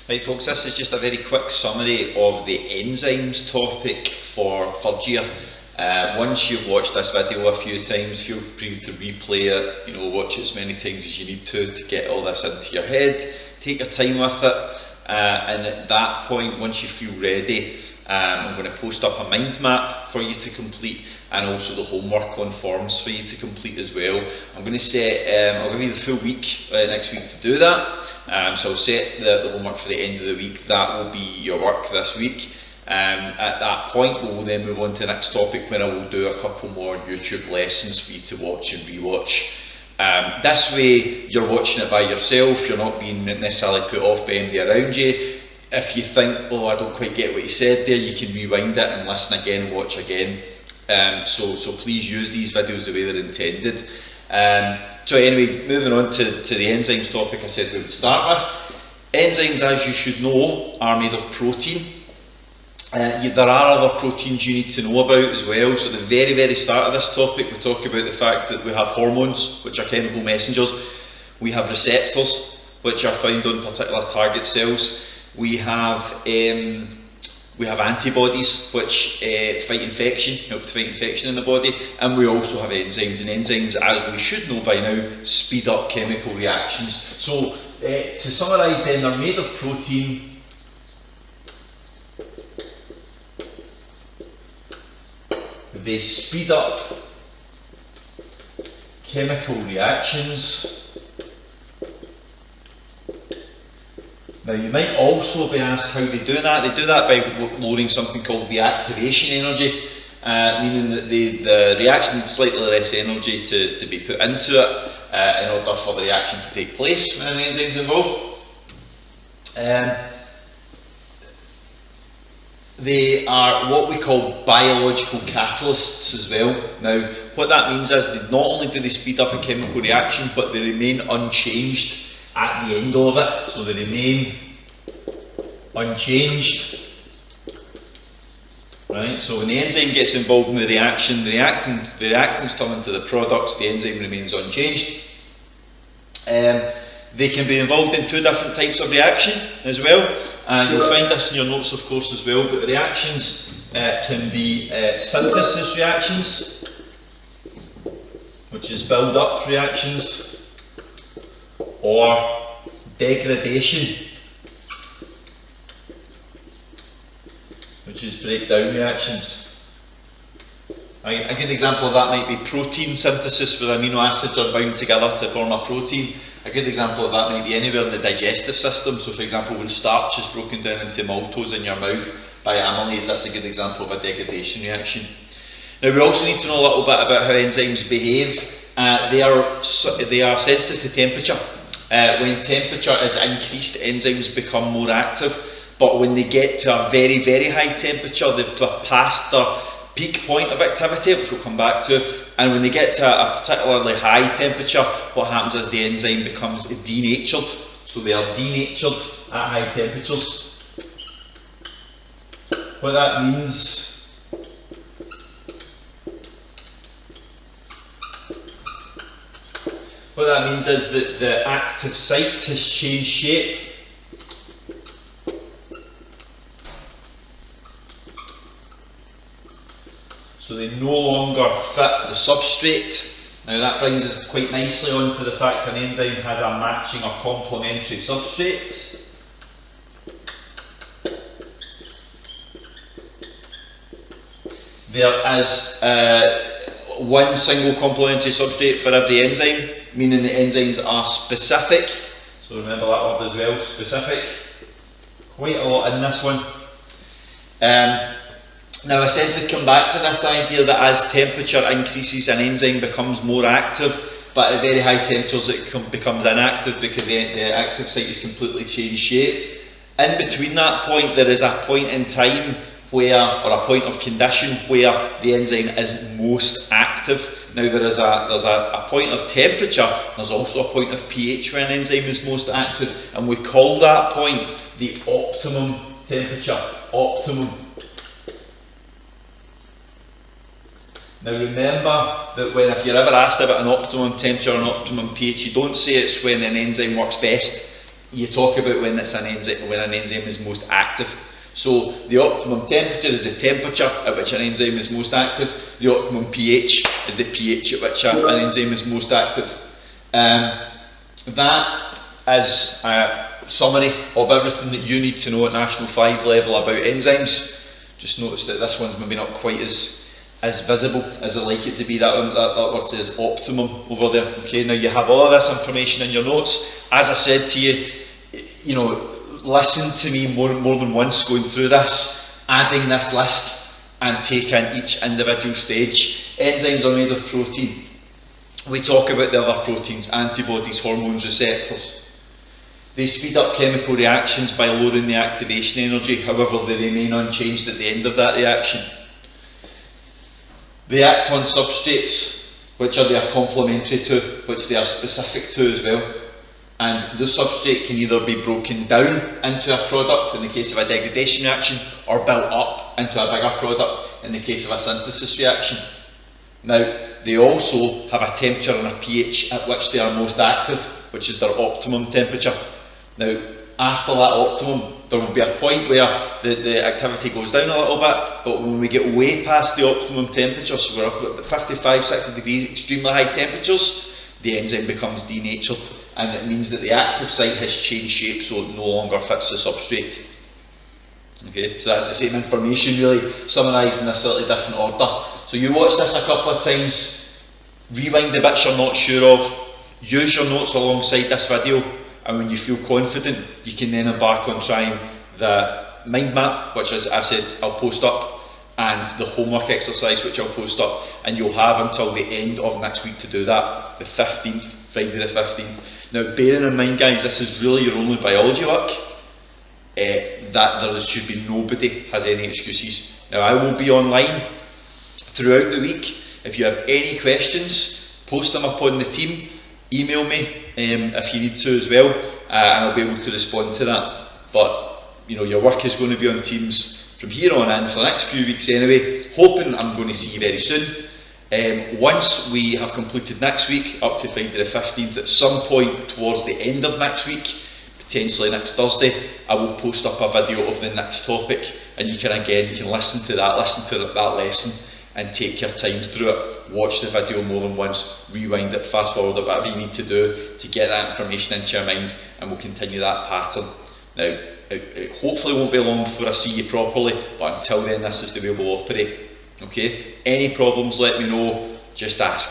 Right folks, this is just a very quick summary of the enzymes topic for third year. Once you've watched this video a few times, feel free to replay it, watch it as many times as you need to get all this into your head. Take your time with it, and at that point, once you feel ready, I'm going to post up a mind map for you to complete, and also the homework on forms for you to complete as well. I'm going to set, I'll give you the full week next week to do that. So I'll set the homework for the end of the week. That will be your work this week. At that point, we'll then move on to the next topic, where I will do a couple more YouTube lessons for you to watch and rewatch. This way, you're watching it by yourself. You're not being necessarily put off by anybody around you. If you think, oh, I don't quite get what he said there, you can rewind it and listen again and watch again. So please use these videos the way they're intended. So anyway, moving on to the enzymes topic I said we would start with. Enzymes, as you should know, are made of protein. There are other proteins you need to know about as well. So at the very start of this topic, we talk about the fact that we have hormones, which are chemical messengers. We have receptors, which are found on particular target cells. We have antibodies, which fight infection, help to fight infection in the body, and we also have enzymes. And enzymes, as we should know by now, speed up chemical reactions. So to summarise then, they're made of protein. They speed up chemical reactions. Now you might also be asked how they do that. They do that by loading something called the activation energy, meaning that the reaction needs slightly less energy to be put into it in order for the reaction to take place when an enzyme is involved. They are what we call biological catalysts as well. Now, what that means is that not only do they speed up a chemical reaction, but they remain unchanged at the end of it. So they remain unchanged. Right? So when the enzyme gets involved in the reaction, the reactants turn into the products, the enzyme remains unchanged. They can be involved in two different types of reaction as well. You'll find this in your notes, of course, as well, but the reactions can be synthesis reactions, which is build-up reactions, or degradation, which is breakdown reactions. A good example of that might be protein synthesis, where amino acids are bound together to form a protein. A good example of that might be anywhere in the digestive system. So for example, when starch is broken down into maltose in your mouth by amylase, that's a good example of a degradation reaction. Now we also need to know a little bit about how enzymes behave. They are sensitive to temperature. When temperature is increased, enzymes become more active. But when they get to a very high temperature, they've passed their peak point of activity, which we'll come back to, and when they get to a particularly high temperature, what happens is the enzyme becomes denatured. So they are denatured at high temperatures. What that means is that the active site has changed shape. So they no longer fit the substrate. Now that brings us quite nicely onto the fact that an enzyme has a matching or complementary substrate. There is one single complementary substrate for every enzyme, meaning the enzymes are specific. So remember that word as well, specific. Quite a lot in this one. Now I said we'd come back to this idea that as temperature increases, an enzyme becomes more active, but at very high temperatures it becomes inactive because the active site has completely changed shape. In between that point, there is a point in time where, or a point of condition where the enzyme is most active. Now there's a point of temperature, there's also a point of pH where an enzyme is most active, and we call that point the optimum temperature. Optimum. Now remember that if you're ever asked about an optimum temperature or an optimum pH, you don't say it's when an enzyme works best. you talk about when it's an enzyme is most active. So the optimum temperature is the temperature at which an enzyme is most active. The optimum pH is the pH at which an enzyme is most active. That is a summary of everything that you need to know at National 5 level about enzymes. Just notice that this one's maybe not quite as visible as I'd like it to be. That word says optimum over there. Okay, now you have all of this information in your notes. As I said to you, you know, listen to me more than once going through this, adding this list and taking each individual stage. Enzymes are made of protein. We talk about the other proteins, antibodies, hormones, receptors. They speed up chemical reactions by lowering the activation energy, however they remain unchanged at the end of that reaction. They act on substrates, which they are complementary to, which they are specific to as well. And the substrate can either be broken down into a product in the case of a degradation reaction, or built up into a bigger product in the case of a synthesis reaction. Now, they also have a temperature and a pH at which they are most active, which is their optimum temperature. Now, after that optimum, there will be a point where the activity goes down a little bit, but when we get way past the optimum temperature, so we're up at 55, 60 degrees, extremely high temperatures, the enzyme becomes denatured, and it means that the active site has changed shape, so it no longer fits the substrate. Okay, so that's the same information really summarised in a slightly different order. So you watch this a couple of times, rewind the bits you're not sure of, use your notes alongside this video, and when you feel confident, you can then embark on trying the mind map, which, as I said, I'll post up, and the homework exercise, which I'll post up, and you'll have until the end of next week to do that, the 15th, Friday the 15th. Now, bearing in mind, guys, this is really your only biology work, that there should be nobody has any excuses. Now, I will be online throughout the week. If you have any questions, post them up on the team, email me if you need to as well, and I'll be able to respond to that. But you know, your work is going to be on Teams from here on in for the next few weeks anyway, hoping I'm going to see you very soon. Once we have completed next week, up to Friday the 15th, at some point towards the end of next week, potentially next Thursday, I will post up a video of the next topic, and you can listen to that lesson and take your time through it. Watch the video more than once, rewind it, fast forward it, whatever you need to do to get that information into your mind, and we'll continue that pattern. Now, it hopefully won't be long before I see you properly, but until then, this is the way we'll operate. Okay? Any problems, let me know, just ask.